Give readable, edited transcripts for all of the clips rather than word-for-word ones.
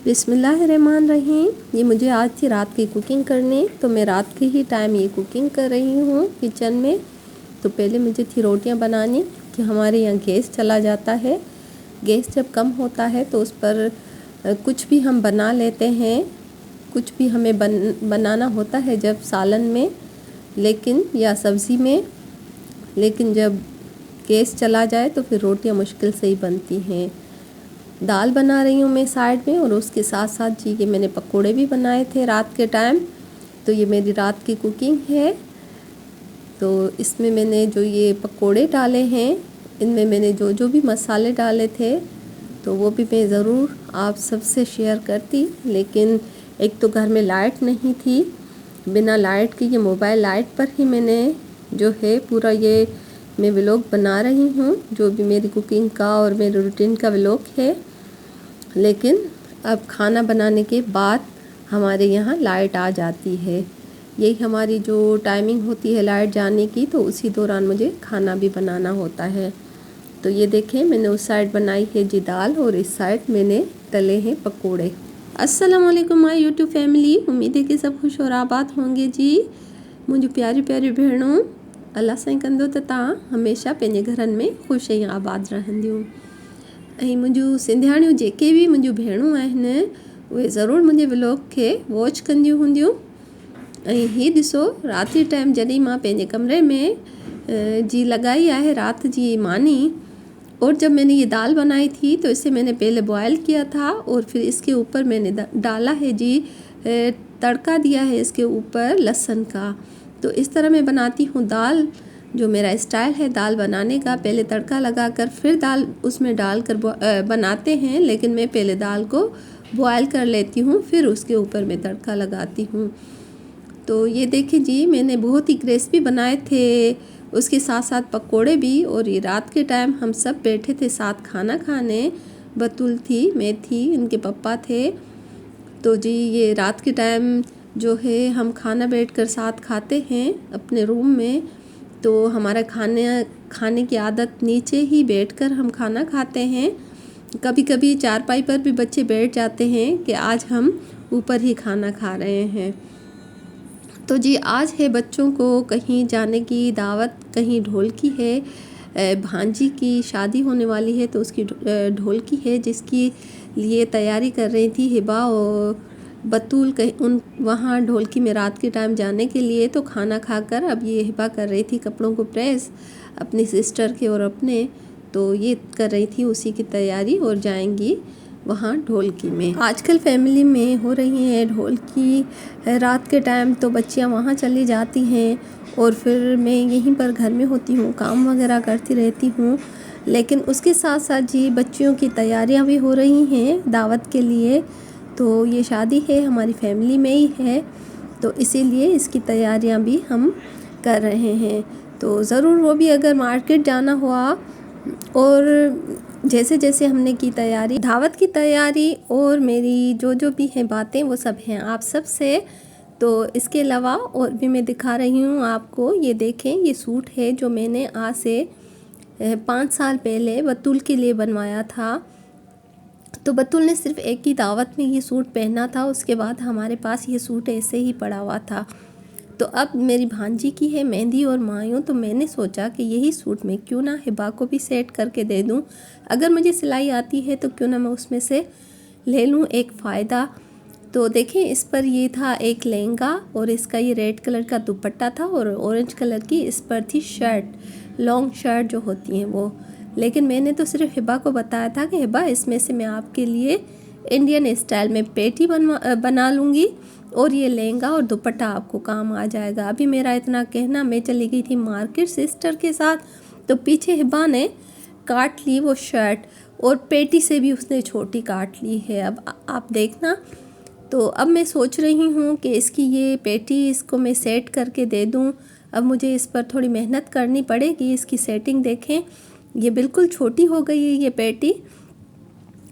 बिस्मिल्लाहिर्रहमानिर्रहीम। ये मुझे आज थी रात की कुकिंग करनी, तो मैं रात के ही टाइम ये कुकिंग कर रही हूँ किचन में। तो पहले मुझे थी रोटियाँ बनानी कि हमारे यहाँ गैस चला जाता है। गैस जब कम होता है तो उस पर कुछ भी हम बना लेते हैं, कुछ भी हमें बनाना होता है जब सालन में लेकिन या सब्ज़ी में, लेकिन जब गैस चला जाए तो फिर रोटियाँ मुश्किल से ही बनती हैं। दाल बना रही हूँ मैं साइड में, और उसके साथ साथ जी ये मैंने पकोड़े भी बनाए थे रात के टाइम। तो ये मेरी रात की कुकिंग है। तो इसमें मैंने जो ये पकोड़े डाले हैं, इनमें मैंने जो जो भी मसाले डाले थे तो वो भी मैं ज़रूर आप सबसे शेयर करती, लेकिन एक तो घर में लाइट नहीं थी। बिना लाइट के ये मोबाइल लाइट पर ही मैंने जो है पूरा ये मैं व्लॉग बना रही हूँ, जो भी मेरी कुकिंग का और मेरे रूटीन का व्लॉग है। लेकिन अब खाना बनाने के बाद हमारे यहाँ लाइट आ जाती है। यही हमारी जो टाइमिंग होती है लाइट जाने की, तो उसी दौरान मुझे खाना भी बनाना होता है। तो ये देखें, मैंने उस साइड बनाई है जी दाल, और इस साइड मैंने तले हैं पकोड़े। अस्सलाम वालेकुम माय यूट्यूब फैमिली। उम्मीद है कि सब खुश और आबाद होंगे जी। मुझे प्यारी प्यारी भेणों, अल्लाह साईं कंदो त तव्हां हमेशा पंहिंजे घरनि में ख़ुशि ऐं आबाद रहंदियूं। ऐं मुंहिंजूं सिंधियाणियूं जेके बि मुंहिंजूं भेणूं आहिनि, उहे ज़रूरु मुंहिंजे व्लॉग खे वॉच कंदियूं हूंदियूं। ऐं हीअ ॾिसो, राति जे टाइम जॾहिं मां पंहिंजे कमरे में जी लगाई है रात जी मानी, और जब मैंने ये दाल बनाई थी तो इसे मैंने पहले बॉयल किया था, और फिर इसके ऊपर मैंने डाला है जी तड़का दिया है इसके ऊपर लहसुन का। तो इस तरह मैं बनाती हूँ दाल। जो मेरा स्टाइल है दाल बनाने का, पहले तड़का लगाकर फिर दाल उसमें डालकर बनाते हैं, लेकिन मैं पहले दाल को बॉयल कर लेती हूँ, फिर उसके ऊपर मैं तड़का लगाती हूँ। तो ये देखिए जी, मैंने बहुत ही क्रिस्पी बनाए थे, उसके साथ साथ पकोड़े भी। और ये रात के टाइम हम सब बैठे थे साथ खाना खाने। बतूल थी, मैं थी, इनके पापा थे। तो जी ये रात के टाइम जो है हम खाना बैठकर साथ खाते हैं अपने रूम में। तो हमारा खाने की आदत नीचे ही बैठकर हम खाना खाते हैं। कभी कभी चारपाई पर भी बच्चे बैठ जाते हैं कि आज हम ऊपर ही खाना खा रहे हैं। तो जी आज है बच्चों को कहीं जाने की दावत, कहीं ढोल की है, भांजी की शादी होने वाली है, तो उसकी ढोल की है, जिसकी लिए तैयारी कर रही थी हिबा और बतूल कहीं वहाँ ढोलकी में रात के टाइम जाने के लिए। तो खाना खाकर अब ये हिबा कर रही थी कपड़ों को प्रेस अपनी सिस्टर के और अपने, तो ये कर रही थी उसी की तैयारी, और जाएंगी वहाँ ढोलकी में। आजकल फैमिली में हो रही है ढोलकी रात के टाइम, तो बच्चियाँ वहाँ चली जाती हैं और फिर मैं यहीं पर घर में होती हूँ, काम वगैरह करती रहती हूँ। लेकिन उसके साथ साथ जी बच्चियों की तैयारियाँ भी हो रही हैं दावत के लिए। तो ये शादी है हमारी फैमिली में ही है, तो इसीलिए इसकी तैयारियां भी हम कर रहे हैं। तो ज़रूर वो भी अगर मार्केट जाना हुआ, और जैसे जैसे हमने की तैयारी, दावत की तैयारी, और मेरी जो जो भी हैं बातें वो सब हैं आप सब से। तो इसके अलावा और भी मैं दिखा रही हूँ आपको। ये देखें, ये सूट है जो मैंने आज से 5 साल पहले बतूल के लिए बनवाया था। तो बतूल ने सिर्फ एक ही दावत में ये सूट पहना था, उसके बाद हमारे पास ये सूट ऐसे ही पड़ा हुआ था। तो अब मेरी भांजी की है मेहंदी और मायूं, तो मैंने सोचा कि यही सूट मैं क्यों ना हिबा को भी सेट करके दे दूं। अगर मुझे सिलाई आती है तो क्यों ना मैं उसमें से ले लूं एक फ़ायदा। तो देखें, इस पर ये था एक लहंगा, और इसका ये रेड कलर का दुपट्टा था, और ऑरेंज कलर की इस पर थी शर्ट, लॉन्ग शर्ट जो होती हैं वो। लेकिन मैंने तो सिर्फ हिबा को बताया था कि हिबा इसमें से मैं आपके लिए इंडियन स्टाइल में पेटी बना लूँगी, और ये लहंगा और दुपट्टा आपको काम आ जाएगा। अभी मेरा इतना कहना, मैं चली गई थी मार्केट सिस्टर के साथ, तो पीछे हिबा ने काट ली वो शर्ट, और पेटी से भी उसने छोटी काट ली है। अब आप देखना। तो अब मैं सोच रही हूँ कि इसकी ये पेटी इसको मैं सेट करके दे दूँ। अब मुझे इस पर थोड़ी मेहनत करनी पड़ेगी। इसकी सेटिंग देखें, ये बिल्कुल छोटी हो गई है ये पेटी,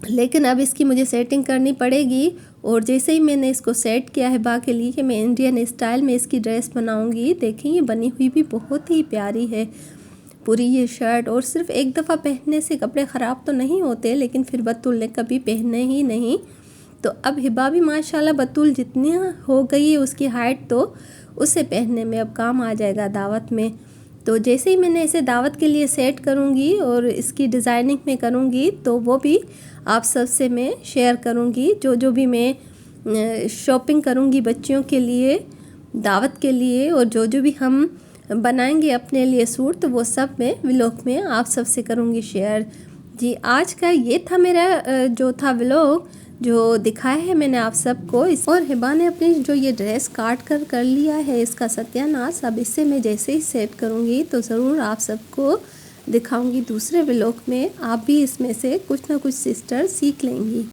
लेकिन अब इसकी मुझे सेटिंग करनी पड़ेगी। और जैसे ही मैंने इसको सेट किया है बा के लिए कि मैं इंडियन स्टाइल में इसकी ड्रेस बनाऊंगी, देखें ये बनी हुई भी बहुत ही प्यारी है पूरी ये शर्ट। और सिर्फ एक दफ़ा पहनने से कपड़े ख़राब तो नहीं होते, लेकिन फिर बतूल ने कभी पहने ही नहीं, तो अब हिबा भी माशाल्लाह बतूल जितनी हो गई है उसकी हाइट, तो उसे पहनने में अब काम आ जाएगा दावत में। तो जैसे ही मैंने इसे दावत के लिए सेट करूँगी और इसकी डिज़ाइनिंग में करूँगी तो वो भी आप सबसे मैं शेयर करूँगी। जो भी मैं शॉपिंग करूँगी बच्चियों के लिए, दावत के लिए, और जो भी हम बनाएंगे अपने लिए सूट, तो वो सब मैं व्लॉग में आप सबसे करूँगी शेयर। जी, आज का ये था मेरा जो था व्लॉग, जो दिखाया है मैंने आप सबको। और हिबा ने अपनी जो ये ड्रेस काट कर लिया है इसका सत्यानाश। अब इससे मैं जैसे ही सेट करूँगी तो ज़रूर आप सबको दिखाऊंगी दूसरे व्लॉग में। आप भी इसमें से कुछ ना कुछ सिस्टर सीख लेंगी।